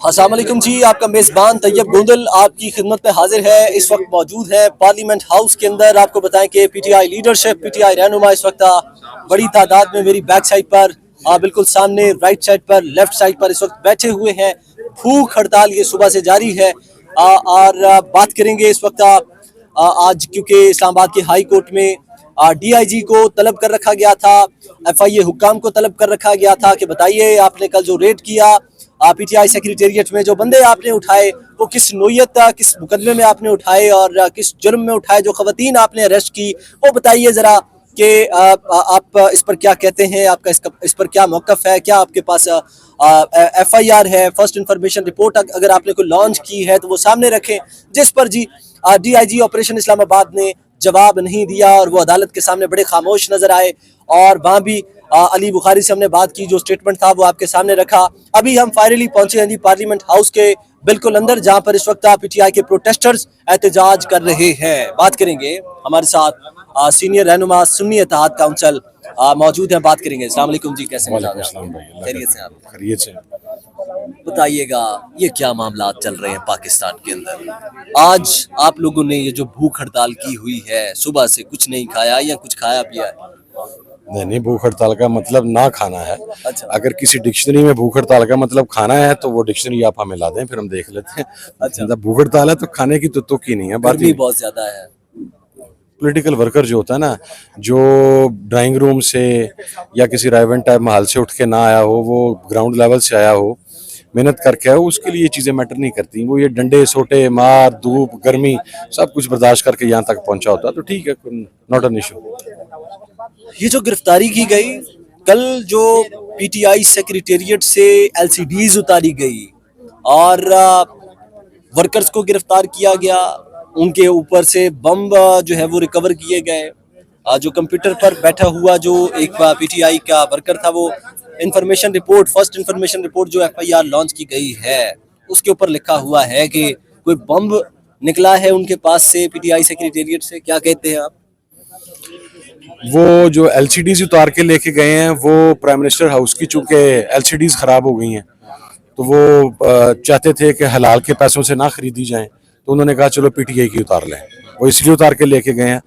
अस्सलाम वालेकुम जी, आपका मेज़बान तैयब गोंदल आपकी खिदमत में हाजिर है। इस वक्त मौजूद है पार्लियामेंट हाउस के अंदर। आपको बताएं कि पीटीआई लीडरशिप, पीटीआई रहनुमा इस वक्त बड़ी तादाद में मेरी बैक साइड पर, बिल्कुल सामने राइट साइड पर, लेफ्ट साइड पर इस वक्त बैठे हुए हैं। भूख हड़ताल ये सुबह से जारी है। और बात करेंगे इस वक्त आज, क्योंकि इस्लामाबाद के हाई कोर्ट में डीआईजी को तलब कर रखा गया था, एफआईए हुक्काम को तलब कर रखा गया था कि बताइए आपने कल जो रेड किया पीटीआई सेक्रेटेरिएट में, जो बंदे आपने उठाए वो किस नोयत, किस मुकदमे में आपने उठाए और किस जुर्म में उठाए, जो खवातीन आपने अरेस्ट की वो बताइए ज़रा कि आप इस पर क्या कहते हैं, आपका इस पर क्या मौक़िफ़ है, क्या आपके पास एफआईआर है, फर्स्ट इंफॉर्मेशन रिपोर्ट अगर आपने कोई लॉन्च की है तो वो सामने रखें, जिस पर जी डीआईजी ऑपरेशन इस्लामाबाद ने जवाब नहीं दिया और वो अदालत के सामने बड़े खामोश नजर आए। और वहाँ भी अली बुखारी से हमने बात की, जो स्टेटमेंट था वो आपके सामने रखा। अभी हम फाइनली पहुंचे हैं जी पार्लियामेंट हाउस के बिल्कुल अंदर, जहाँ पर इस वक्त पीटीआई के प्रोटेस्टर्स एहतजाज कर रहे हैं। बात करेंगे, हमारे साथ सीनियर रहनुमा सुन्नी इत्तेहाद काउंसिल मौजूद हैं, बात करेंगे। अस्सलाम वालेकुम जी, कैसे हैं? खैरियत से आप? खैरियत से। बताइएगा ये क्या मामला चल रहे हैं पाकिस्तान के अंदर? आज आप लोगों ने ये जो भूख हड़ताल की हुई है, सुबह से कुछ नहीं खाया या कुछ खाया पिया है? नहीं, भूख हड़ताल का मतलब ना खाना है। अच्छा। अगर किसी डिक्शनरी में भूख हड़ताल का मतलब खाना है तो वो डिक्शनरी आप हमें ला दें, फिर हम देख लेते हैं। अच्छा। मतलब भूख हड़ताल है तो खाने की तो तुक ही नहीं है। बात गर्मी बहुत ज्यादा है। पॉलिटिकल वर्कर जो होता है ना, जो ड्राइंग रूम से या किसी राइवन टाइप महल से उठ के ना आया हो, वो ग्राउंड लेवल से आया हो, मेहनत करके आया हो, उसके लिए ये चीज़ें मैटर नहीं करती। वो ये डंडे सोटे मार धूप गर्मी सब कुछ बर्दाश्त करके यहाँ तक पहुँचा होता है तो ठीक है, नॉट एन इशू। ये जो गिरफ्तारी की गई कल, जो पीटीआई सेक्रेटेरिएट से एलसीडीज उतारी गई और वर्कर्स को गिरफ्तार किया गया, उनके ऊपर से बम जो है वो रिकवर किए गए। जो कंप्यूटर पर बैठा हुआ जो एक पीटीआई का वर्कर था, वो information report, first information report जो एफआईआर लॉन्च की गई है, उसके ऊपर लिखा हुआ है कि कोई बम निकला है उनके पास से, पीटीआई सेक्रेटेरिएट से। क्या कहते हैं आप? वो जो एलसीडीज उतार के लेके गए हैं वो प्राइम मिनिस्टर हाउस की, चूंकि एलसीडीज खराब हो गई हैं तो वो चाहते थे कि हलाल के पैसों से ना खरीदी जाएं, तो उन्होंने कहा चलो पीटीआई की उतार लें, वो इसलिए उतार के लेके गए हैं।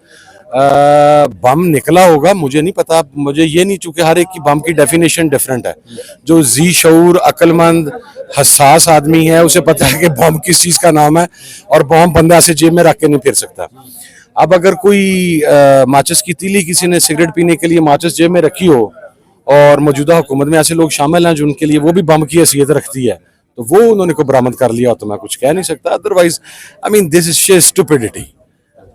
बम निकला होगा मुझे नहीं पता, मुझे ये नहीं, चूंकि हर एक की बम की डेफिनेशन डिफरेंट है। जो जी शऊर अक्लमंद हसास आदमी है उसे पता है कि बम किस चीज़ का नाम है और बम बंदा ऐसे जेब में रख के नहीं फिर सकता। अब अगर कोई माचिस की तीली, किसी ने सिगरेट पीने के लिए माचिस जेब में रखी हो और मौजूदा हुकूमत में ऐसे लोग शामिल हैं जो उनके लिए वो भी बम की हैसियत रखती है, तो वो उन्होंने को बरामद कर लिया तो मैं कुछ कह नहीं सकता। Otherwise I mean this is share stupidity.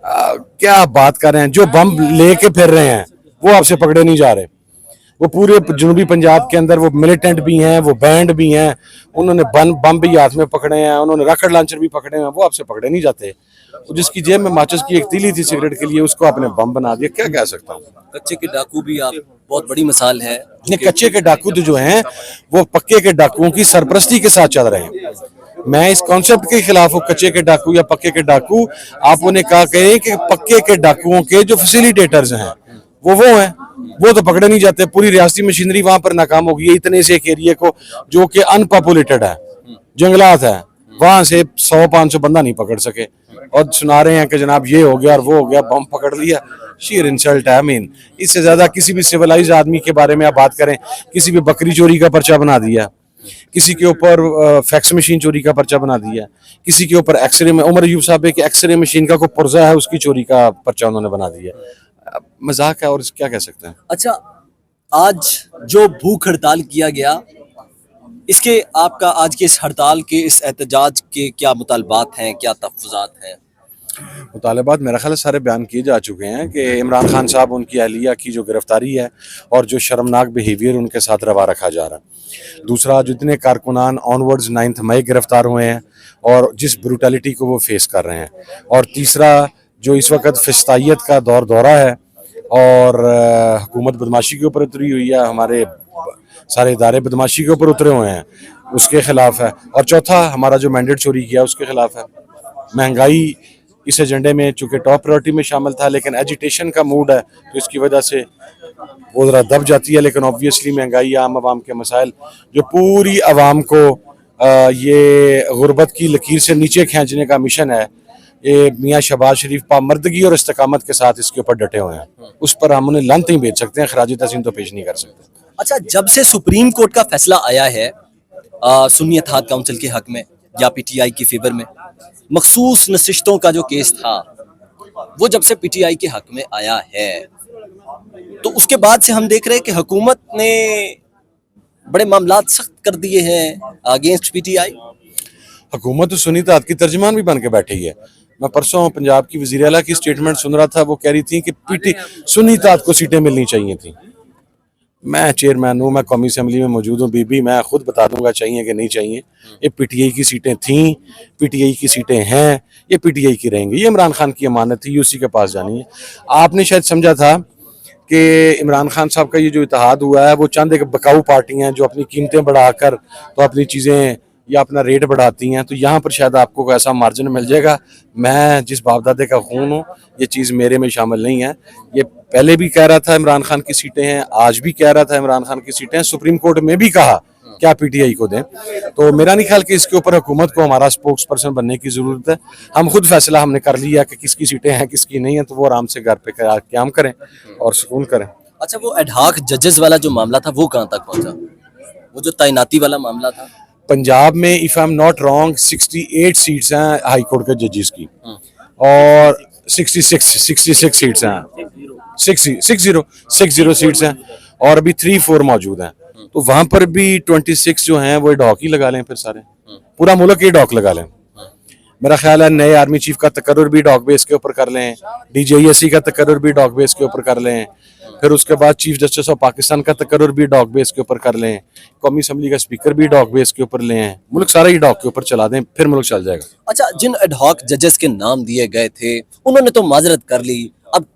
क्या बात कर रहे हैं? जो बम लेके फिर रहे हैं वो आपसे पकड़े नहीं जा रहे। वो पूरे जनूबी पंजाब के अंदर वो मिलिटेंट भी हैं, वो बैंड भी हैं, उन्होंने बम भी हाथ में पकड़े हैं, उन्होंने रॉकेट लॉन्चर भी पकड़े हैं, वो आपसे पकड़े नहीं जाते। तो जिसकी जेब में माचिस की एक तीली थी सिगरेट के लिए, उसको आपने बम बना दिया, क्या कह सकता हूँ। कच्चे के डाकू भी आप बहुत बड़ी मिसाल है। कच्चे के डाकू तो जो हैं वो पक्के के डाकुओं की सरपरस्ती के साथ चल रहे हैं। मैं इस कॉन्सेप्ट के खिलाफ हूँ, कच्चे के डाकू या पक्के के डाकू। आप उन्हें कहा करें कि पक्के के डाकुओं के जो फैसिलिटेटर्स हैं वो हैं, वो तो पकड़े नहीं जाते। पूरी रियासती मशीनरी वहां पर नाकाम हो गई है। इतने से एक एरिया को जो कि अनपॉपुलेटेड है, जंगलात है, वहां से 100-500 बंदा नहीं पकड़ सके और सुना रहे हैं कि जनाब ये हो गया और वो हो गया, बम पकड़ लिया। शीर इंसल्ट है। आई मीन इससे ज्यादा किसी भी सिविलाइज आदमी के बारे में आप बात करें, किसी भी बकरी चोरी का पर्चा बना दिया, किसी के ऊपर फैक्स मशीन चोरी का पर्चा बना दिया, किसी के ऊपर एक्सरे में उमर अयूब साहब के एक्सरे मशीन का कोई पुर्जा है उसकी चोरी का पर्चा उन्होंने बना दिया। मजाक है और क्या कह सकते हैं। अच्छा, आज जो भूख हड़ताल किया गया, इसके आपका आज के इस हड़ताल के, इस एहतजाज के क्या मुतालबात हैं, क्या तहफ़्फ़ुज़ात हैं? मुतालबात मेरा ख्याल सारे बयान किए जा चुके हैं कि इमरान खान साहब, उनकी अहलिया की जो गिरफ्तारी है और जो शर्मनाक बिहेवियर उनके साथ रवा रखा जा रहा है। दूसरा, जितने कारकुनान ऑनवर्ड्स 9 मई गिरफ्तार हुए हैं और जिस ब्रूटलिटी को वो फेस कर रहे हैं। और तीसरा, जो इस वक्त फिस्तायत का दौरा है और हुकूमत बदमाशी के ऊपर उतरी हुई है, हमारे सारे इदारे बदमाशी के ऊपर उतरे हुए हैं, उसके खिलाफ है। और चौथा, हमारा जो मैंडेट चोरी किया उसके खिलाफ है। महंगाई इस एजेंडे में चूंकि टॉप प्रायोरिटी में शामिल था, लेकिन एजिटेशन का मूड है तो इसकी वजह से वो ज़रा दब जाती है। लेकिन ऑब्वियसली महंगाई, आम आवाम के मसाइल जो पूरी आवाम को ये गुर्बत की लकीर से नीचे खींचने का मिशन है, ये मियाँ शहबाज शरीफ पामर्दगी और इस्तकामत के साथ इसके ऊपर डटे हुए हैं। उस पर हम उन्हें लानत ही भेज सकते हैं, खराजी तहसीन तो पेश नहीं कर सकते। अच्छा, जब से सुप्रीम कोर्ट का फैसला आया है सुन्नी इत्तेहाद काउंसिल के हक में या पीटीआई के फेवर में, मखसूस नशिस्तों का जो केस था वो जब से पीटीआई के हक में आया है, तो उसके बाद से हम देख रहे हैं कि हुकूमत ने बड़े मामलात सख्त कर दिए हैं अगेंस्ट पीटीआई। हुकूमत तो सुन्नी इत्तेहाद की तर्जमान भी बन के बैठी है। मैं परसों पंजाब की वज़ीर आला की स्टेटमेंट सुन रहा था, वो कह रही थी कि सुन्नी इत्तेहाद को सीटें मिलनी चाहिए थी। मैं चेयरमैन हूँ, मैं कौमी असम्बली में मौजूद हूँ, बीबी मैं खुद बता दूंगा चाहिए कि नहीं चाहिए। ये पीटीआई की सीटें थीं, पीटीआई की सीटें हैं, ये पीटीआई की रहेंगी। ये इमरान खान की अमानत थी, यूसी के पास जानी है। आपने शायद समझा था कि इमरान खान साहब का ये जो इत्तेहाद हुआ है वो चंद एक बकाऊ पार्टियां हैं जो अपनी कीमतें बढ़ाकर तो अपनी चीज़ें या अपना रेट बढ़ाती हैं, तो यहाँ पर शायद आपको ऐसा मार्जिन मिल जाएगा। मैं जिस बाप दादे का खून हूँ, ये चीज़ मेरे में शामिल नहीं है। ये पहले भी कह रहा था इमरान खान की सीटें हैं, आज भी कह रहा था इमरान खान की सीटें हैं, सुप्रीम कोर्ट में भी कहा क्या पीटीआई को दें। तो मेरा नहीं ख्याल कि इसके ऊपर हुकूमत को हमारा स्पोक्स पर्सन बनने की ज़रूरत है। हम खुद फैसला हमने कर लिया कि किसकी सीटें हैं किसकी नहीं है, तो वो आराम से घर पे क्याम करें और सुकून करें। अच्छा, वो एडहॉक जजेस वाला जो मामला था वो कहाँ तक पहुंचा? वो जो तैनाती वाला मामला था पंजाब में, if I am not wrong, 68 seats हैं हाई कोर्ट के जजेस की और 66 सीट्स हैं, 60 सीट्स हैं और अभी 3-4 मौजूद हैं। तो वहां पर भी 26 जो हैं वो एडहॉक ही लगा लें, फिर सारे पूरा मुल्क ही एडहॉक लगा लें। मेरा ख्याल है नए आर्मी चीफ का तकर्रुर भी डॉग बेस के ऊपर कर लें, डीजीआईएससी का तकर्रुर भी डॉग बेस के ऊपर कर लें, फिर उसके बाद चीफ जस्टिस ऑफ पाकिस्तान का तकर्रुर भी डॉग बेस के ऊपर कर लें, कौमी असम्बली का स्पीकर भी डॉग बेस के ऊपर लें, मुल्क सारा ही डॉग के ऊपर चला दें, फिर मुल्क चल जाएगा। अच्छा, जिन एडहॉक जजेस के नाम दिए गए थे उन्होंने तो माजरत कर ली, अब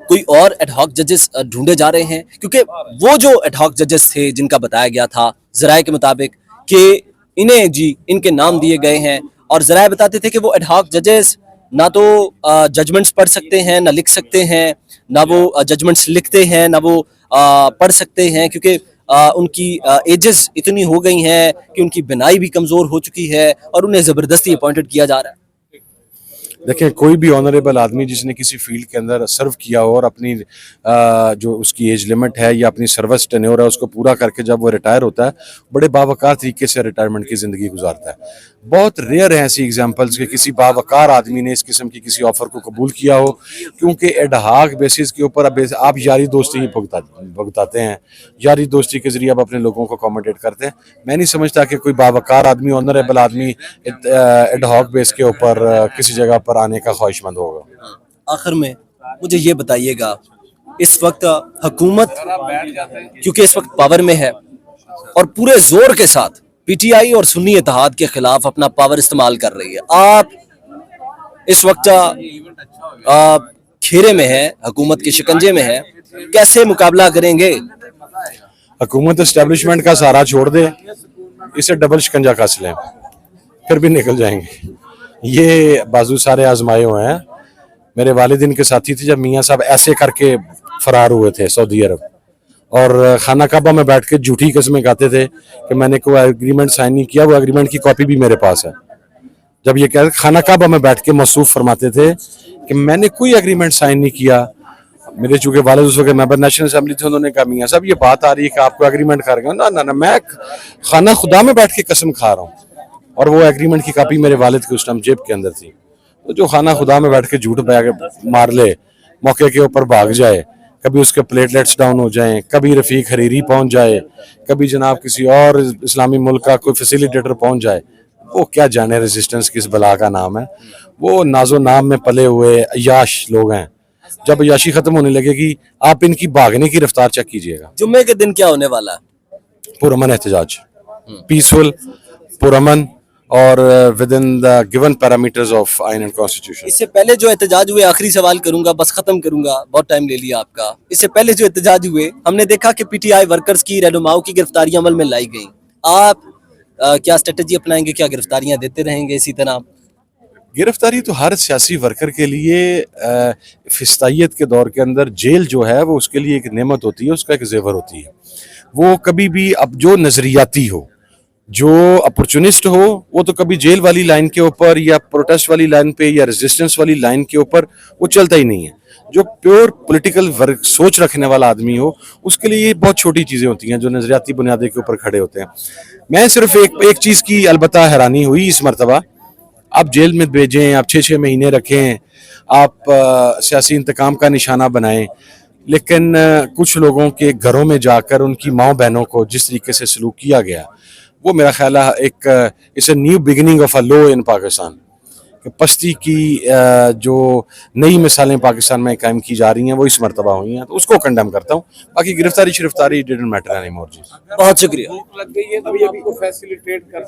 कोई और एडहॉक जजेस ढूंढे जा रहे हैं, क्योंकि वो जो एडहॉक जजेस थे जिनका बताया गया था जराये के मुताबिक कि इन्हें जी इनके नाम दिए गए हैं, और जराये बताते थे कि वो एडहॉक जजेस ना तो जजमेंट्स पढ़ सकते हैं, ना लिख सकते हैं, ना वो जजमेंट्स लिखते हैं, ना वो पढ़ सकते हैं, क्योंकि उनकी एजेस इतनी हो गई हैं कि उनकी बिनाई भी कमज़ोर हो चुकी है और उन्हें ज़बरदस्ती अपॉइंटेड किया जा रहा है। देखें, कोई भी ऑनरेबल आदमी जिसने किसी फील्ड के अंदर सर्व किया हो और अपनी जो उसकी एज लिमिट है या अपनी सर्विस टेन्योर है उसको पूरा करके जब वो रिटायर होता है, बड़े बावकार तरीके से रिटायरमेंट की ज़िंदगी गुजारता है। बहुत रेयर हैं ऐसी एग्जांपल्स कि किसी बावकार आदमी ने इस किस्म की किसी ऑफर को कबूल किया हो, क्योंकि एडहॉक बेसिस के ऊपर आप यारी दोस्ती ही भुगताते हैं, यारी दोस्ती के जरिए आप अपने लोगों को अकोमोडेट करते हैं। मैं नहीं समझता कि कोई बावकार आदमी, ऑनरेबल आदमी एडहॉक बेस के ऊपर किसी जगह पर आने का ख्वाहिशमंद होगा। आखिर में मुझे ये बताइएगा, इस वक्त हुकूमत क्योंकि इस वक्त पावर में है और पूरे जोर के साथ पीटीआई और सुन्नी इत्तेहाद के खिलाफ अपना पावर इस्तेमाल कर रही है, आप इस वक्त घेरे में है, हुकूमत के शिकंजे में है, कैसे मुकाबला करेंगे? हुकूमत एस्टेब्लिशमेंट का सहारा छोड़ दे, इसे डबल शिकंजा कस लें, फिर भी निकल जाएंगे। ये बाजू सारे आजमाए हुए हैं। मेरे वालिदिन के साथी थे जब मियाँ साहब ऐसे करके फरार हुए थे सऊदी अरब, और खाना काबा में बैठ के झूठी कस्में खाते थे कि मैंने कोई एग्रीमेंट साइन नहीं किया। वो एग्रीमेंट की कॉपी भी मेरे पास है। जब ये कह खाना काबा में बैठ के मसूफ फरमाते थे कि मैंने कोई एग्रीमेंट साइन नहीं किया, मेरे चूंकि वालिद उस वक्त मेंबर नेशनल असेंबली थे, उन्होंने कहा मियाँ साहब ये बात आ रही है कि आपको एग्रीमेंट कर गया। ना ना ना, मैं खाना खुदा में बैठ के कसम खा रहा हूँ, और वो एग्रीमेंट की कॉपी मेरे वालिद के उस टाइम जेब के अंदर थी। तो जो खाना खुदा में बैठ के झूठ मार ले, मौके के ऊपर भाग जाए, कभी उसके प्लेटलेट्स डाउन हो जाएं, कभी रफ़ीक हरीरी पहुंच जाए, कभी जनाब किसी और इस्लामी मुल्क का कोई फैसिलिटेटर पहुंच जाए, वो क्या जाने रेजिस्टेंस किस बला का नाम है। वो नाजो नाम में पले हुए अयाश लोग हैं। जब अयाशी खत्म होने लगेगी, आप इनकी भागने की रफ्तार चेक कीजिएगा। जुम्मे के दिन क्या होने वाला है? पुरअमन एहतजाज, पीसफुल, पुरअमन और with in the given parameters of आइन एंड कॉन्स्टिट्यूशन। इससे पहले जो एहतजाज हुए, आखिरी सवाल करूंगा, बस खत्म करूंगा, बहुत टाइम ले लिया आपका। इससे पहले जो एहतजाज हुए, हमने देखा कि पीटीआई वर्कर्स की, रहनुमाओं की गिरफ्तारियां अमल में लाई गई। आप क्या स्ट्रेटजी अपनाएंगे? क्या गिरफ्तारियां देते रहेंगे इसी तरह? गिरफ्तारी तो हर सियासी वर्कर के लिए फिस्तायत के दौर के अंदर जेल जो है वो उसके लिए एक नेमत होती है, उसका एक जेवर होती है। वो कभी भी अब जो नजरियाती हो, जो अपॉर्चुनिस्ट हो, वो तो कभी जेल वाली लाइन के ऊपर या प्रोटेस्ट वाली लाइन पे या रेजिस्टेंस वाली लाइन के ऊपर वो चलता ही नहीं है। जो प्योर पॉलिटिकल वर्क सोच रखने वाला आदमी हो, उसके लिए ये बहुत छोटी चीजें होती हैं जो नजरियाती बुनियादी के ऊपर खड़े होते हैं। मैं सिर्फ एक चीज की अलबत्ता हैरानी हुई इस मरतबा, आप जेल में भेजें, आप 6-6 महीने रखें, आप सियासी इंतकाम का निशाना बनाएं, लेकिन कुछ लोगों के घरों में जाकर उनकी माँ बहनों को जिस तरीके से सलूक किया गया, वो मेरा ख्याल है एक it's a new beginning of a law in Pakistan. पस्ती की जो नई मिसालें पाकिस्तान में कायम की जा रही हैं वो इस मरतबा हुई हैं, तो उसको कंडेम करता हूँ। बाकी गिरफ्तारी शिरफ्तारी डिडंट मैटर एनीमोर जी। बहुत शुक्रिया। लग गई है तो आपको फैसिलिटेट कर